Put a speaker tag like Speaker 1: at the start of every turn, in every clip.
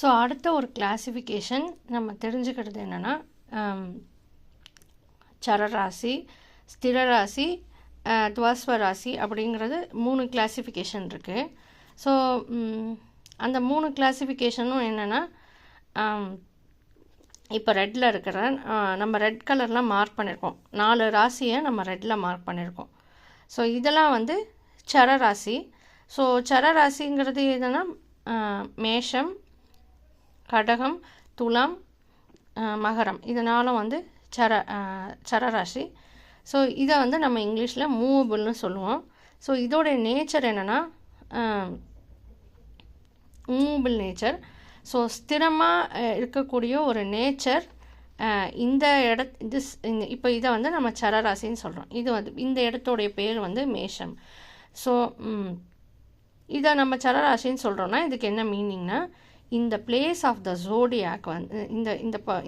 Speaker 1: So அடுத்த ஒரு classification நம்ம தெரிஞ்சுக்கிறது என்னென்னா சரராசி, ஸ்திரராசி, துவஸ்வ ராசி அப்படிங்கிறது 3 கிளாசிஃபிகேஷன் இருக்குது. ஸோ அந்த 3 கிளாசிஃபிகேஷனும் என்னென்னா இப்போ ரெட்டில் இருக்கிற நம்ம ரெட் கலர்லாம் மார்க் பண்ணியிருக்கோம். 4 ராசியை நம்ம ரெட்டில் மார்க் பண்ணியிருக்கோம். ஸோ இதெல்லாம் வந்து சரராசி. ஸோ சரராசிங்கிறது எதுனா மேஷம், கடகம், துலாம், மகரம், இதனாலும் வந்து சரராசி. ஸோ இதை வந்து நம்ம இங்கிலீஷில் மூவபிள்னு சொல்லுவோம். ஸோ இதோடைய நேச்சர் என்னென்னா மூவபிள் நேச்சர். ஸோ ஸ்திரமாக இருக்கக்கூடிய ஒரு நேச்சர். இந்த இப்போ இதை வந்து நம்ம சரராசின்னு சொல்கிறோம். இது வந்து இந்த இடத்தோடைய பேர் வந்து மேஷம். ஸோ இதை நம்ம சரராசின்னு சொல்கிறோன்னா இதுக்கு என்ன மீனிங்னா, இந்த பிளேஸ் ஆஃப் த ஜோடியாக் வந்து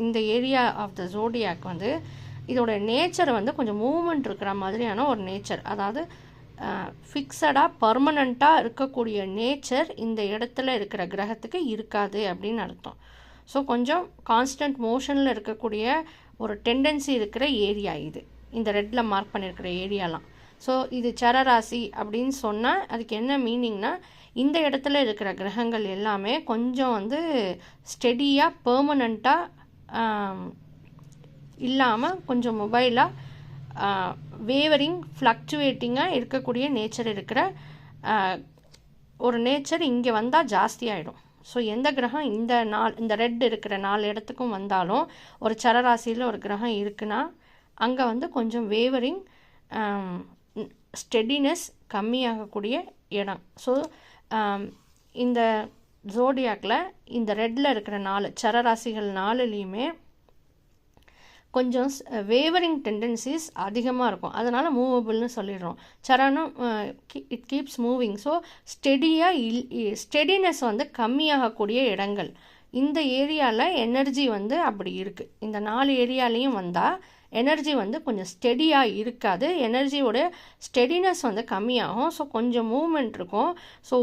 Speaker 1: இந்த ஏரியா ஆஃப் த ஜோடியாக் வந்து இதோட நேச்சர் வந்து கொஞ்சம் மூவ்மெண்ட் இருக்கிற மாதிரியான ஒரு நேச்சர். அதாவது ஃபிக்ஸடாக பர்மனண்ட்டாக இருக்கக்கூடிய நேச்சர் இந்த இடத்துல இருக்கிற கிரகத்துக்கு இருக்காது அப்படின்னு அர்த்தம். ஸோ கொஞ்சம் கான்ஸ்டன்ட் மோஷனில் இருக்கக்கூடிய ஒரு டெண்டன்சி இருக்கிற ஏரியா இது, இந்த ரெட்டில் மார்க் பண்ணியிருக்கிற ஏரியாலாம். ஸோ இது சரராசி அப்படின்னு சொன்னால் அதுக்கு என்ன மீனிங்னா, இந்த இடத்துல இருக்கிற கிரகங்கள் எல்லாமே கொஞ்சம் வந்து ஸ்டெடியாக பெர்மனண்ட்டாக இல்லாமல் கொஞ்சம் மொபைலாக வேவரிங் ஃப்ளக்சுவேட்டிங்காக இருக்கக்கூடிய நேச்சர் இருக்கிற ஒரு நேச்சர் இங்கே வந்தால் ஜாஸ்தியாகிடும். ஸோ எந்த கிரகம் இந்த ரெட் இருக்கிற 4 இடத்துக்கும் வந்தாலும் ஒரு சரராசியில் ஒரு கிரகம் இருக்குன்னா அங்கே வந்து கொஞ்சம் வேவரிங் ஸ்டெடினஸ் கம்மியாகக்கூடிய இடம். ஸோ இந்த ஜோடியாக்கில் இந்த ரெட்டில் இருக்கிற 4 சரராசிகள் 4லேயுமே கொஞ்சம் வேவரிங் டெண்டன்சிஸ் அதிகமாக இருக்கும். அதனால் மூவபிள்னு சொல்லிடுறோம். சரணம் it keeps moving. So steadiness வந்து கம்மியாகக்கூடிய இடங்கள். இந்த ஏரியாவில் எனர்ஜி வந்து அப்படி இருக்குது. இந்த 4 ஏரியாலையும் வந்தால் எனர்ஜி வந்து கொஞ்சம் ஸ்டெடியாக இருக்காது. எனர்ஜியோட ஸ்டெடினஸ் வந்து கம்மியாகும். ஸோ கொஞ்சம் மூவ்மெண்ட் இருக்கும். ஸோ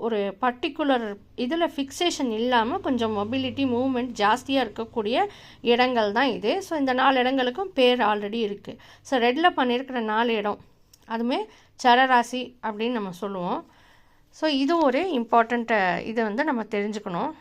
Speaker 1: ஒரு பர்டிகுலர் இதில் ஃபிக்ஸேஷன் இல்லாமல் கொஞ்சம் மொபிலிட்டி மூவ்மெண்ட் ஜாஸ்தியாக இருக்கக்கூடிய இடங்கள் தான் இது. ஸோ இந்த 4 இடங்களுக்கும் பேர் ஆல்ரெடி இருக்குது. ஸோ ரெட்டில் பண்ணியிருக்கிற 4 இடம் அதுவுமே சரராசி அப்படின்னு நம்ம சொல்லுவோம். ஸோ இது ஒரு இம்பார்ட்டண்ட் இதை வந்து நம்ம தெரிஞ்சுக்கணும்.